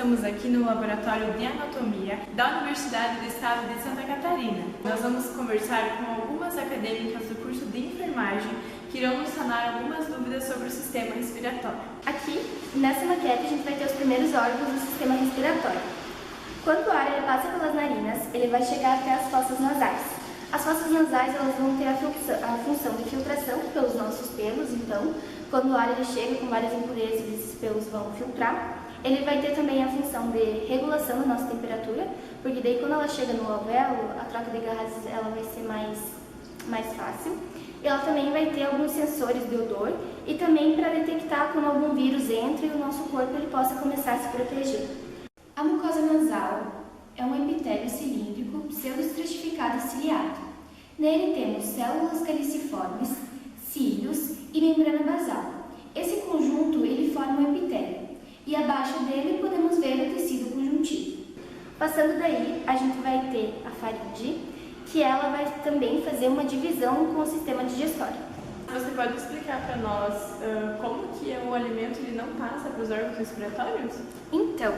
estamos aqui no Laboratório de Anatomia da Universidade do Estado de Santa Catarina. Nós vamos conversar com algumas acadêmicas do curso de enfermagem que irão nos sanar algumas dúvidas sobre o sistema respiratório. Aqui, nessa maquete, a gente vai ter os primeiros órgãos do sistema respiratório. Quando o ar ele passa pelas narinas, ele vai chegar até as fossas nasais. As fossas nasais elas vão ter a função de filtração pelos nossos pelos, então, quando o ar ele chega com várias impurezas, esses pelos vão filtrar. Ele vai ter também a função de regulação da nossa temperatura, porque daí quando ela chega no alvéolo, a troca de gases ela vai ser mais fácil. E ela também vai ter alguns sensores de odor e também para detectar quando algum vírus entra e o nosso corpo ele possa começar a se proteger. A mucosa nasal é um epitélio cilíndrico pseudoestratificado ciliado. Nele temos células caliciformes, cílios e membrana basal. Esse conjunto ele forma um epitélio e abaixo dele podemos ver o tecido conjuntivo. Passando daí, a gente vai ter a faringe, que ela vai também fazer uma divisão com o sistema digestório. Você pode explicar para nós como que o alimento ele não passa para os órgãos respiratórios? Então,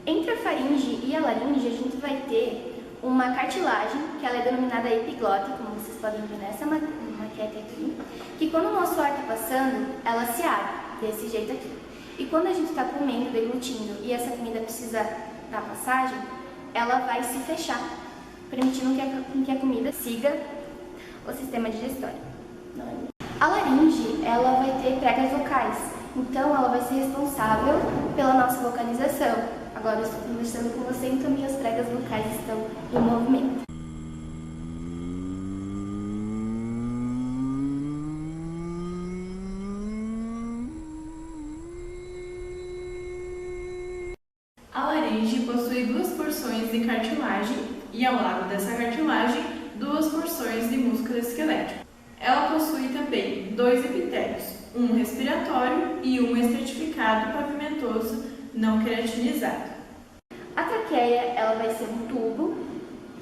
entre a faringe e a laringe, a gente vai ter uma cartilagem, que ela é denominada epiglote, como vocês podem ver nessa maquete aqui, que quando o nosso ar está passando, ela se abre, desse jeito aqui. E quando a gente está comendo, deglutindo, e essa comida precisa da passagem, ela vai se fechar, permitindo que a comida siga o sistema digestório. A laringe, ela vai ter pregas vocais, então ela vai ser responsável pela nossa vocalização. Agora eu estou conversando com você, então minhas pregas vocais estão em movimento. A laringe possui duas porções de cartilagem e, ao lado dessa cartilagem, duas porções de músculo esquelético. Ela possui também dois epitélios, um respiratório e um estratificado pavimentoso não queratinizado. A traqueia, ela vai ser um tubo,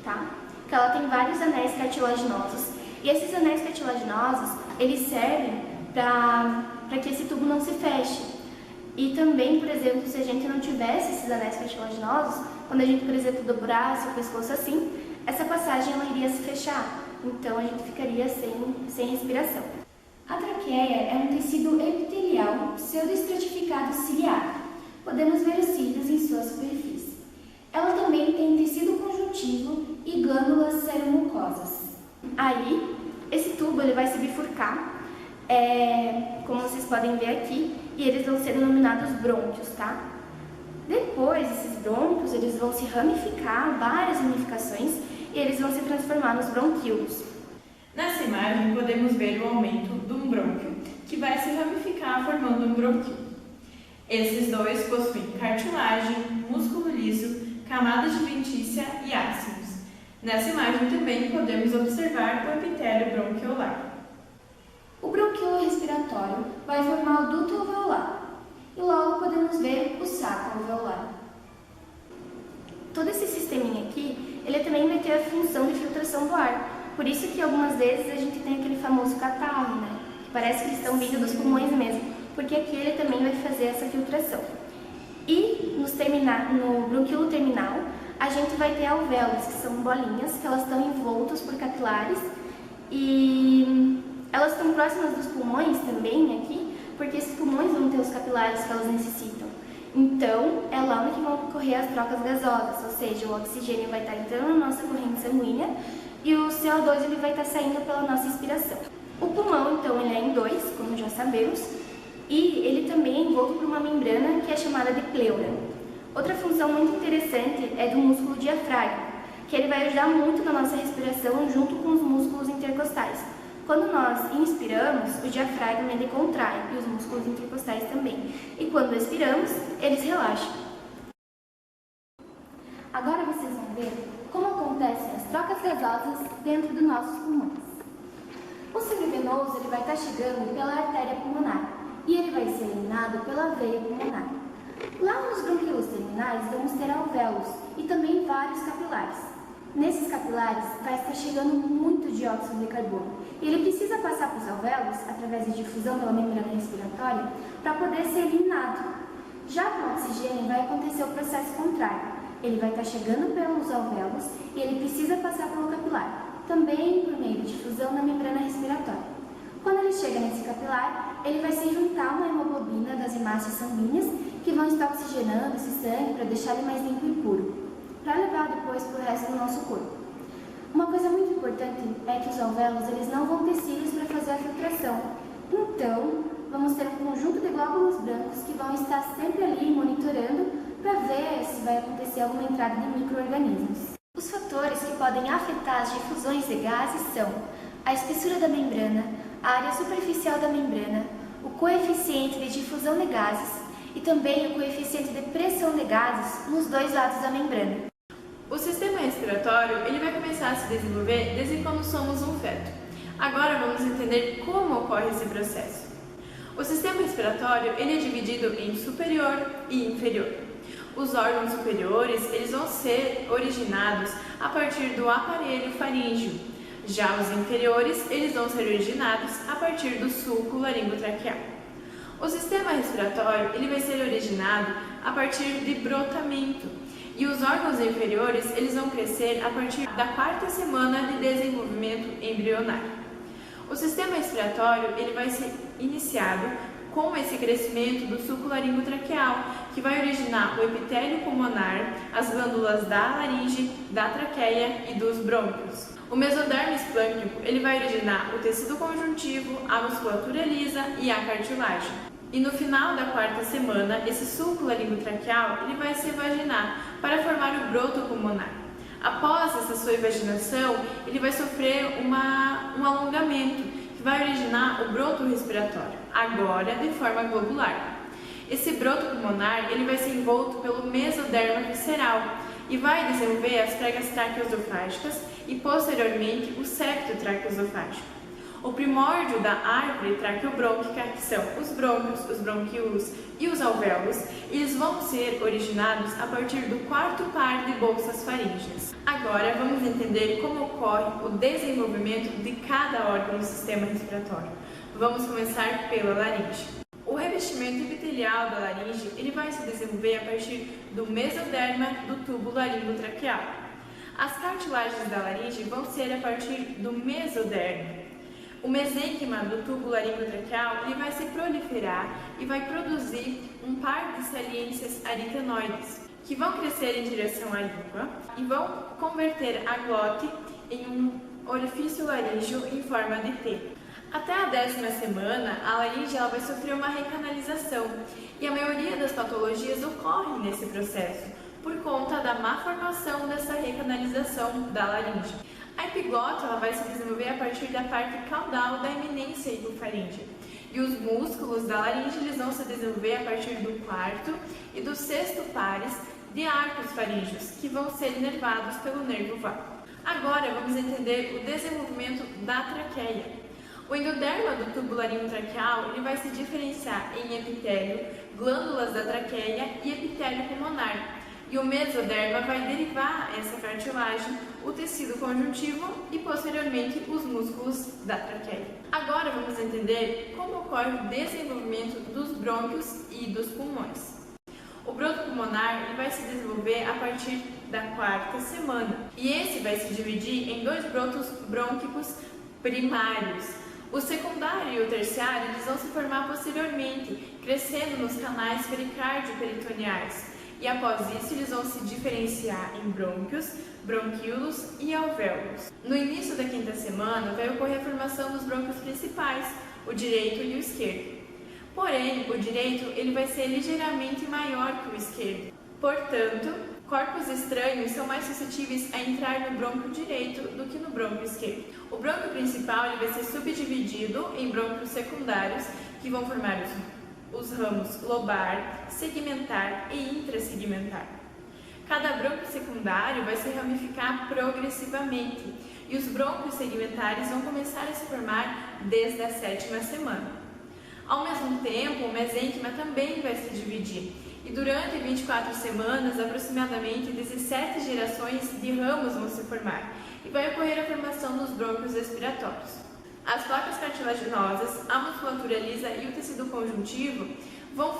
tá? Que ela tem vários anéis cartilaginosos. E esses anéis cartilaginosos, eles servem para que esse tubo não se feche. E também, por exemplo, se a gente não tivesse esses anéis cartilaginosos, quando a gente, por exemplo, dobrasse o pescoço assim, essa passagem ela iria se fechar. Então a gente ficaria sem respiração. A traqueia é um tecido epitelial pseudoestratificado ciliado. Podemos ver os cílios em sua superfície. Ela também tem tecido conjuntivo e glândulas seromucosas. Aí, esse tubo ele vai se bifurcar, como vocês podem ver aqui, e eles vão ser denominados brônquios, tá? Depois, esses brônquios, eles vão se ramificar, várias ramificações, e eles vão se transformar nos bronquíolos. Nessa imagem, podemos ver o aumento de um brônquio, que vai se ramificar formando um bronquíolo. Esses dois possuem cartilagem, músculo liso, camada adventícia e ácimos. Nessa imagem também podemos observar o epitélio bronquiolar. O bronquíolo respiratório vai formar o duto alveolar e logo podemos ver o saco alveolar. Todo esse sisteminha aqui, ele também vai ter a função de filtração do ar. Por isso que algumas vezes a gente tem aquele famoso catarro, né? Que parece que eles estão vindo dos pulmões mesmo, porque aqui ele também vai fazer essa filtração. E no bronquíolo terminal, a gente vai ter alvéolos, que são bolinhas, que elas estão envoltas por capilares e elas estão próximas dos pulmões também aqui, porque esses pulmões vão ter os capilares que elas necessitam. Então, é lá onde vão ocorrer as trocas gasosas, ou seja, o oxigênio vai estar entrando na nossa corrente sanguínea e o CO2 ele vai estar saindo pela nossa expiração. O pulmão, então, ele é em dois, como já sabemos, e ele também é envolto por uma membrana que é chamada de pleura. Outra função muito interessante é do músculo diafragma, que ele vai ajudar muito na nossa respiração junto com os músculos intercostais. Quando nós inspiramos, o diafragma ele contrai e os músculos intercostais também. E quando expiramos, eles relaxam. Agora vocês vão ver como acontecem as trocas gasosas dentro dos nossos pulmões. O sangue venoso ele vai estar chegando pela artéria pulmonar e ele vai ser eliminado pela veia pulmonar. Lá nos bronquíolos terminais vamos ter alvéolos e também vários capilares. Nesses capilares vai estar chegando muito dióxido de carbono e ele precisa passar para os alvéolos, através de difusão pela membrana respiratória, para poder ser eliminado. Já com o oxigênio vai acontecer o processo contrário. Ele vai estar chegando pelos alvéolos e ele precisa passar pelo capilar, também por meio de difusão na membrana respiratória. Quando ele chega nesse capilar, ele vai se juntar a uma hemoglobina das hemácias sanguíneas que vão estar oxigenando esse sangue para deixar ele mais limpo e puro, para levar depois para o resto do nosso corpo. Uma coisa muito importante é que os alvéolos eles não vão ter cílios para fazer a filtração. Então, vamos ter um conjunto de glóbulos brancos que vão estar sempre ali monitorando para ver se vai acontecer alguma entrada de micro-organismos. Os fatores que podem afetar as difusões de gases são a espessura da membrana, a área superficial da membrana, o coeficiente de difusão de gases e também o coeficiente de pressão de gases nos dois lados da membrana. O sistema respiratório ele vai começar a se desenvolver desde quando somos um feto. Agora vamos entender como ocorre esse processo. O sistema respiratório ele é dividido em superior e inferior. Os órgãos superiores eles vão ser originados a partir do aparelho faríngeo. Já os inferiores eles vão ser originados a partir do sulco laringotraqueal. O sistema respiratório ele vai ser originado a partir de brotamento e os órgãos inferiores eles vão crescer a partir da 4ª semana de desenvolvimento embrionário. O sistema respiratório ele vai ser iniciado com esse crescimento do sulco laringotraqueal, que vai originar o epitélio pulmonar, as glândulas da laringe, da traqueia e dos brônquios. O mesoderme esplâncnico ele vai originar o tecido conjuntivo, a musculatura lisa e a cartilagem. E no final da 4ª semana, esse sulco laringotraqueal ele vai se evaginar para formar o broto pulmonar. Após essa sua evaginação, ele vai sofrer um alongamento, que vai originar o broto respiratório, agora de forma globular. Esse broto pulmonar ele vai ser envolto pelo mesoderma visceral e vai desenvolver as pregas traqueosofágicas e posteriormente o septo traqueosofágico. O primórdio da árvore traqueobrônquica, que são os brônquios, os bronquíolos e os alvéolos, eles vão ser originados a partir do 4º par de bolsas faríngeas. Agora vamos entender como ocorre o desenvolvimento de cada órgão do sistema respiratório. Vamos começar pela laringe. O revestimento epitelial da laringe ele vai se desenvolver a partir do mesoderma do tubo laringotraqueal. As cartilagens da laringe vão ser a partir do mesoderma. O mesênquima do tubo laringotraqueal ele vai se proliferar e vai produzir um par de saliências aritenoides, que vão crescer em direção à língua e vão converter a glote em um orifício laríngeo em forma de T. Até a 10ª semana, a laringe ela vai sofrer uma recanalização e a maioria das patologias ocorre nesse processo, por conta da má formação dessa recanalização da laringe. A epiglota ela vai se desenvolver a partir da parte caudal da eminência hipofaríngea. E os músculos da laringe eles vão se desenvolver a partir do 4º e do 6º pares de arcos faríngeos, que vão ser inervados pelo nervo vago. Agora vamos entender o desenvolvimento da traqueia. O endoderma do tubo laringotraqueal ele vai se diferenciar em epitélio, glândulas da traqueia e epitélio pulmonar. E o mesoderma vai derivar essa cartilagem, o tecido conjuntivo e posteriormente os músculos da traqueia. Agora vamos entender como ocorre o desenvolvimento dos brônquios e dos pulmões. O broto pulmonar ele vai se desenvolver a partir da 4ª semana e esse vai se dividir em 2 brotos brônquicos primários. O secundário e o terciário eles vão se formar posteriormente, crescendo nos canais pericárdio-peritoneais. E após isso, eles vão se diferenciar em brônquios, bronquíolos e alvéolos. No início da 5ª semana, vai ocorrer a formação dos brônquios principais, o direito e o esquerdo. Porém, o direito ele vai ser ligeiramente maior que o esquerdo. Portanto, corpos estranhos são mais suscetíveis a entrar no brônquio direito do que no brônquio esquerdo. O brônquio principal ele vai ser subdividido em brônquios secundários, que vão formar os ramos lobar, segmentar e intrasegmentar. Cada brônquio secundário vai se ramificar progressivamente e os brônquios segmentares vão começar a se formar desde a 7ª semana. Ao mesmo tempo, o mesênquima também vai se dividir e durante 24 semanas, aproximadamente 17 gerações de ramos vão se formar e vai ocorrer a formação dos brônquios respiratórios. As placas cartilaginosas, a musculatura lisa e o tecido conjuntivo vão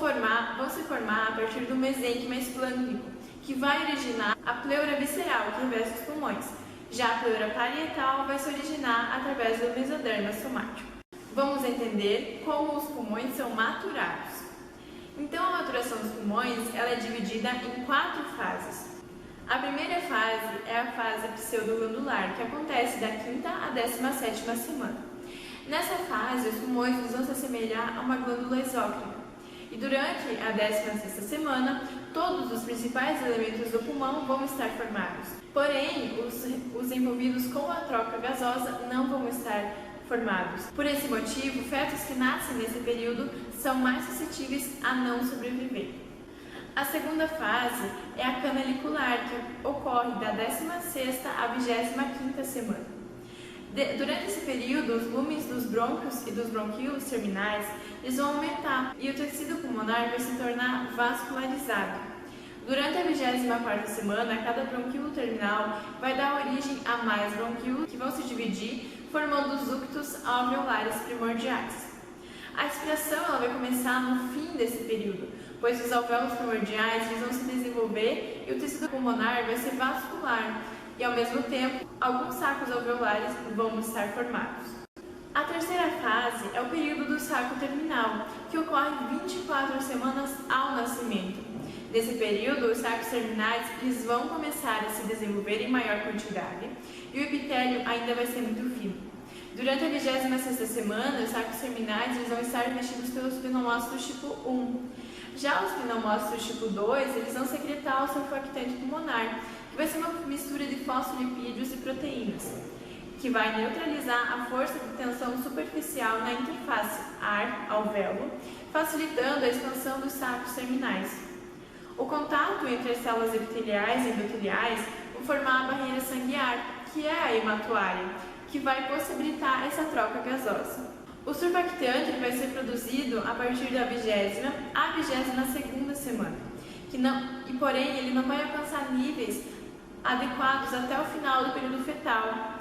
se formar a partir do mesênquima esplâncnico, que vai originar a pleura visceral, que reveste os pulmões. Já a pleura parietal vai se originar através do mesoderma somático. Vamos entender como os pulmões são maturados. Então, a maturação dos pulmões ela é dividida em 4 fases. A primeira fase é a fase pseudoglandular, que acontece da 5ª à 17ª semana. Nessa fase, os pulmões vão se assemelhar a uma glândula exócrina. E durante a 16ª semana, todos os principais elementos do pulmão vão estar formados. Porém, os envolvidos com a troca gasosa não vão estar formados. Por esse motivo, fetos que nascem nesse período são mais suscetíveis a não sobreviver. A segunda fase é a canalicular, que ocorre da 16ª à 25ª semana. Durante esse período, os lumes dos brônquios e dos bronquíolos terminais eles vão aumentar e o tecido pulmonar vai se tornar vascularizado. Durante a 24ª semana, cada bronquíolo terminal vai dar origem a mais bronquíolos que vão se dividir, formando os ductos alveolares primordiais. A expiração ela vai começar no fim desse período, pois os alvéolos primordiais eles vão se desenvolver e o tecido pulmonar vai ser vascular e, ao mesmo tempo, alguns sacos alveolares vão estar formados. A terceira fase é o período do saco terminal, que ocorre 24 semanas ao nascimento. Nesse período, os sacos terminais eles vão começar a se desenvolver em maior quantidade e o epitélio ainda vai ser muito fino. Durante a 26ª semana, os sacos terminais eles vão estar revestidos pelos pneumócitos tipo 1. Já os pneumócitos tipo 2, eles vão secretar o surfactante pulmonar, que vai ser uma mistura de fosfolipídios e proteínas, que vai neutralizar a força de tensão superficial na interface ar-alvéolo, facilitando a expansão dos sacos terminais. O contato entre as células epiteliais e endoteliais vai formar a barreira sanguiar, que é a hematoária, que vai possibilitar essa troca gasosa. O surfactante vai ser produzido a partir da 20ª à 22ª semana, porém ele não vai alcançar níveis adequados até o final do período fetal,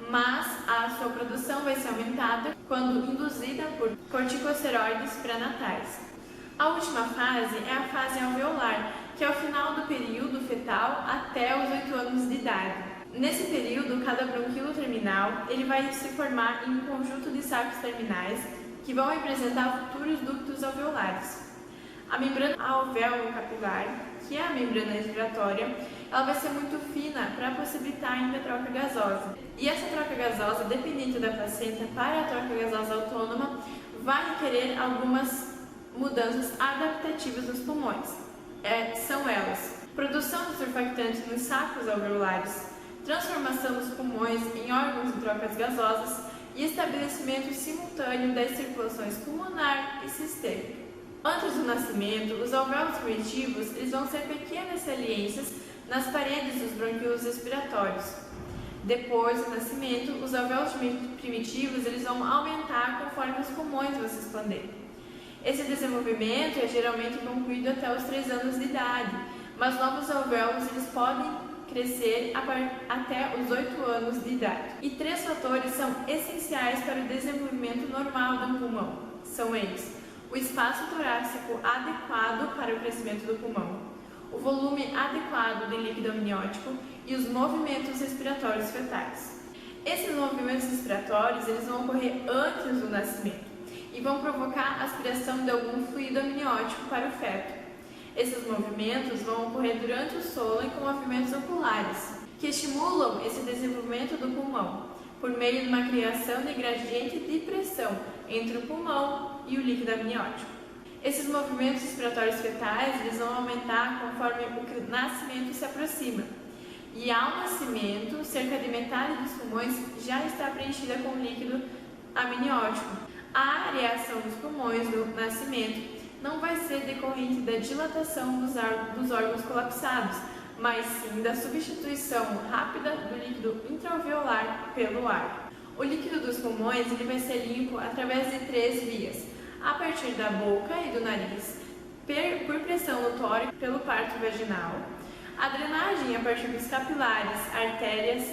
mas a sua produção vai ser aumentada quando induzida por corticosteroides pré-natais. A última fase é a fase alveolar, que é o final do período fetal até os 8 anos de idade. Nesse período, cada bronquíolo terminal ele vai se formar em um conjunto de sacos terminais que vão representar futuros ductos alveolares. A membrana alvéolo-capilar, que é a membrana respiratória, ela vai ser muito fina para possibilitar ainda a troca gasosa. E essa troca gasosa, dependente da placenta, para a troca gasosa autônoma, vai requerer algumas mudanças adaptativas nos pulmões. São elas: produção de surfactante nos sacos alveolares, transformação dos pulmões em órgãos de trocas gasosas e estabelecimento simultâneo das circulações pulmonar e sistêmica. Antes do nascimento, os alvéolos primitivos eles vão ser pequenas saliências nas paredes dos bronquíolos respiratórios. Depois do nascimento, os alvéolos primitivos eles vão aumentar conforme os pulmões vão se expandir. Esse desenvolvimento é geralmente concluído até os 3 anos de idade, mas novos alvéolos eles podem crescer até os 8 anos de idade. E 3 fatores são essenciais para o desenvolvimento normal do pulmão. São eles: o espaço torácico adequado para o crescimento do pulmão, o volume adequado de líquido amniótico e os movimentos respiratórios fetais. Esses movimentos respiratórios eles vão ocorrer antes do nascimento e vão provocar a aspiração de algum fluido amniótico para o feto. Esses movimentos vão ocorrer durante o sono com movimentos oculares, que estimulam esse desenvolvimento do pulmão, por meio de uma criação de gradiente de pressão entre o pulmão e o líquido amniótico. Esses movimentos respiratórios fetais eles vão aumentar conforme o nascimento se aproxima. E ao nascimento, cerca de metade dos pulmões já está preenchida com líquido amniótico. A areação dos pulmões no nascimento não vai ser decorrente da dilatação dos órgãos colapsados, mas sim da substituição rápida do líquido intraalveolar pelo ar. O líquido dos pulmões ele vai ser limpo através de 3 vias: a partir da boca e do nariz, por pressão no tórax pelo parto vaginal, a drenagem a partir dos capilares, artérias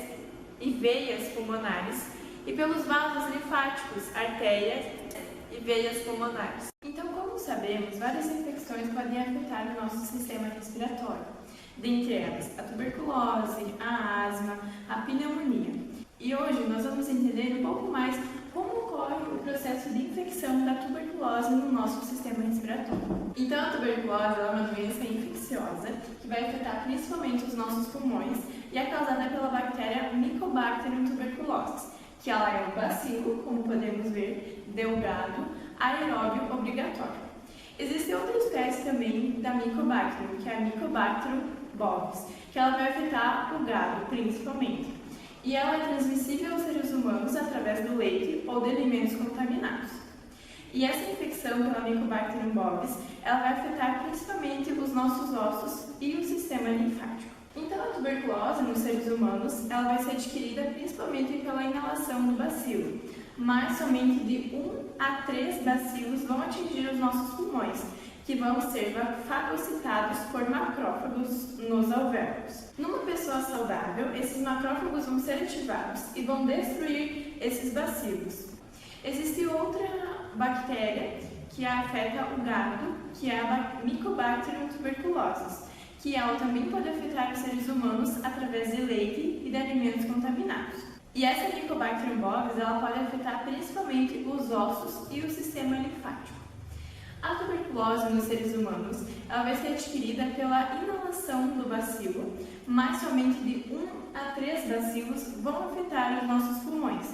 e veias pulmonares, e pelos vasos linfáticos, artérias e veias pulmonares. Então, como os sabemos, várias infecções podem afetar o nosso sistema respiratório, dentre elas a tuberculose, a asma, a pneumonia. E hoje nós vamos entender um pouco mais como ocorre o processo de infecção da tuberculose no nosso sistema respiratório. Então, a tuberculose é uma doença infecciosa que vai afetar principalmente os nossos pulmões e é causada pela bactéria Mycobacterium tuberculosis, que ela é um bacilo, como podemos ver, delgado, aeróbio obrigatório. Existe outra espécie também da Mycobacterium, que é a Mycobacterium bovis, que ela vai afetar o gado principalmente. E ela é transmissível aos seres humanos através do leite ou de alimentos contaminados. E essa infecção pela Mycobacterium bovis, ela vai afetar principalmente os nossos ossos e o sistema linfático. Então, a tuberculose nos seres humanos, ela vai ser adquirida principalmente pela inalação do bacilo, mas somente de 1 a 3 bacilos vão atingir os nossos pulmões, que vão ser fagocitados por macrófagos nos alvéolos. Numa pessoa saudável, esses macrófagos vão ser ativados e vão destruir esses bacilos. Existe outra bactéria que afeta o gado, que é a Mycobacterium tuberculosis, que ela também pode afetar os seres humanos através de leite e de alimentos contaminados. E essa Mycobacterium bovis, ela pode afetar principalmente os ossos e o sistema linfático. A tuberculose nos seres humanos, ela vai ser adquirida pela inalação do bacilo, mas somente de 1 a 3 bacilos vão afetar os nossos pulmões,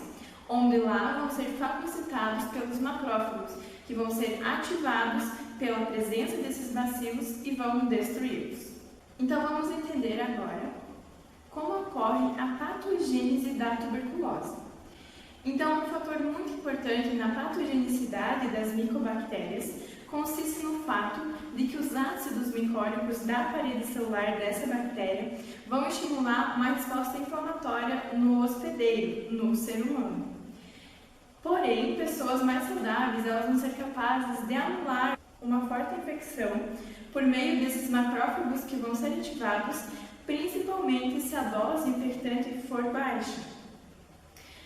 onde lá vão ser fagocitados pelos macrófagos, que vão ser ativados pela presença desses bacilos e vão destruí-los. Então vamos entender agora como ocorre a patogênese da tuberculose. Então, um fator muito importante na patogenicidade das micobactérias consiste no fato de que os ácidos micólicos da parede celular dessa bactéria vão estimular uma resposta inflamatória no hospedeiro, no ser humano. Porém, pessoas mais saudáveis, elas vão ser capazes de anular uma forte infecção por meio desses macrófagos que vão ser ativados, principalmente se a dose infectante for baixa.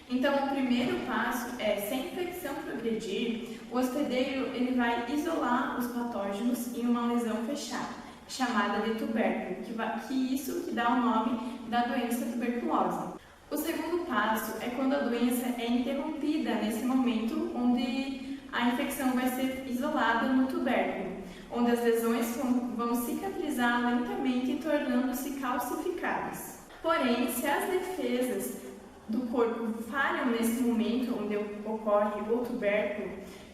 Então, o primeiro passo é, se a infecção progredir, o hospedeiro ele vai isolar os patógenos em uma lesão fechada, chamada de tubérculo, que dá o nome da doença tuberculose. O segundo passo é quando a doença é interrompida nesse momento onde a infecção vai ser isolada no tubérculo, onde as lesões vão cicatrizar lentamente, tornando-se calcificadas. Porém, se as defesas do corpo falham nesse momento onde ocorre o tubérculo,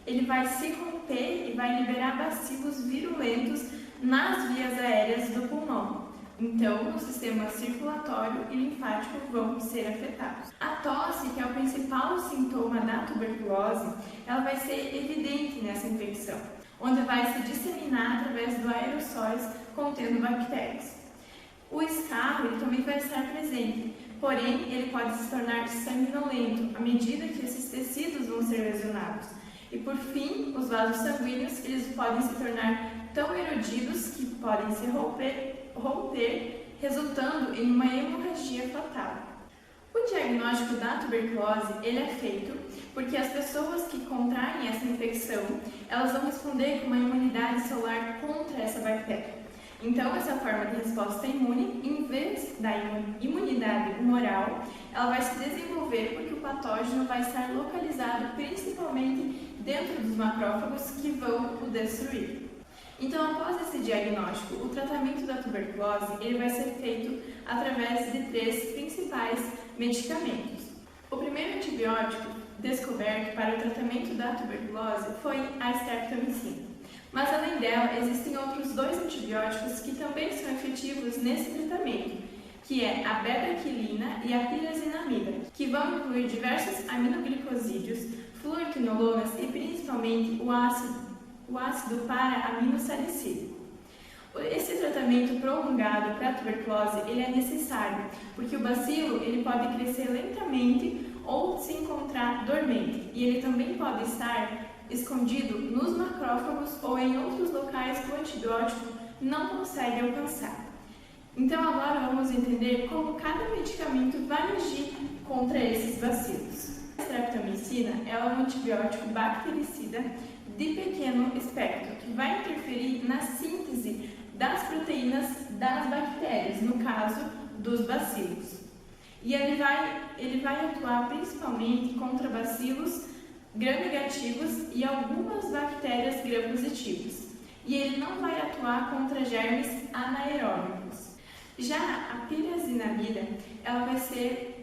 ele vai se romper e vai liberar bacilos virulentos nas vias aéreas do pulmão. Então, o sistema circulatório e linfático vão ser afetados. A tosse, que é o principal sintoma da tuberculose, ela vai ser evidente nessa infecção, onde vai se disseminar através dos aerossóis contendo bactérias. O escarro ele também vai estar presente, porém ele pode se tornar sanguinolento à medida que esses tecidos vão ser lesionados. E por fim, os vasos sanguíneos eles podem se tornar tão erodidos que podem se romper, resultando em uma hemorragia fatal. O diagnóstico da tuberculose ele é feito porque as pessoas que contraem essa infecção, elas vão responder com uma imunidade celular contra essa bactéria. Então, essa forma de resposta imune, em vez da imunidade humoral, ela vai se desenvolver porque o patógeno vai estar localizado principalmente dentro dos macrófagos que vão o destruir. Então, após esse diagnóstico, o tratamento da tuberculose ele vai ser feito através de 3 principais medicamentos. O primeiro antibiótico descoberto para o tratamento da tuberculose foi a streptomicina. Mas além dela, existem outros 2 antibióticos que também são efetivos nesse tratamento, que é a bedaquilina e a pirazinamida, que vão incluir diversos aminoglicosídeos, fluoroquinolonas e principalmente o ácido para-aminosalicílico. Esse tratamento prolongado para a tuberculose ele é necessário, porque o bacilo ele pode crescer lentamente ou se encontrar dormente, e ele também pode estar escondido nos macrófagos ou em outros locais que o antibiótico não consegue alcançar. Então agora vamos entender como cada medicamento vai agir contra esses bacilos. A streptomicina é um antibiótico bactericida de pequeno espectro, que vai interferir na síntese das proteínas das bactérias, no caso dos bacilos. E ele vai atuar principalmente contra bacilos gram-negativos e algumas bactérias gram-positivas. E ele não vai atuar contra germes anaeróbicos. Já a pirazinamida, ela vai ser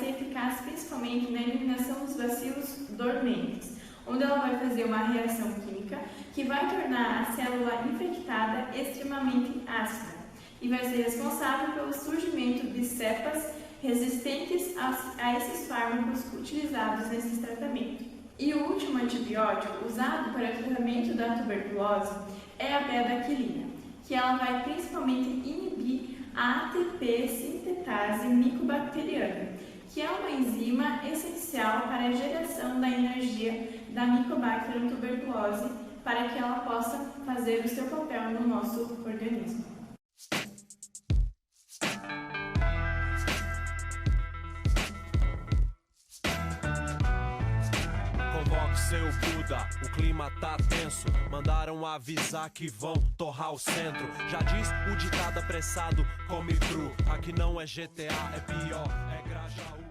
eficaz principalmente na eliminação dos bacilos dormentes, onde ela vai fazer uma reação química que vai tornar a célula infectada extremamente ácida e vai ser responsável pelo surgimento de cepas resistentes a esses fármacos utilizados nesse tratamento. E o último antibiótico usado para o tratamento da tuberculose é a bedaquilina, que ela vai principalmente inibir a ATP sintetase micobacteriana, que é uma enzima essencial para a geração da energia da Mycobacterium tuberculose para que ela possa fazer o seu papel no nosso organismo. Convoque seu Buda, o clima tá tenso. Mandaram avisar que vão torrar o centro. Já diz o ditado apressado, come cru. Aqui não é GTA, é pior, é Grajaú.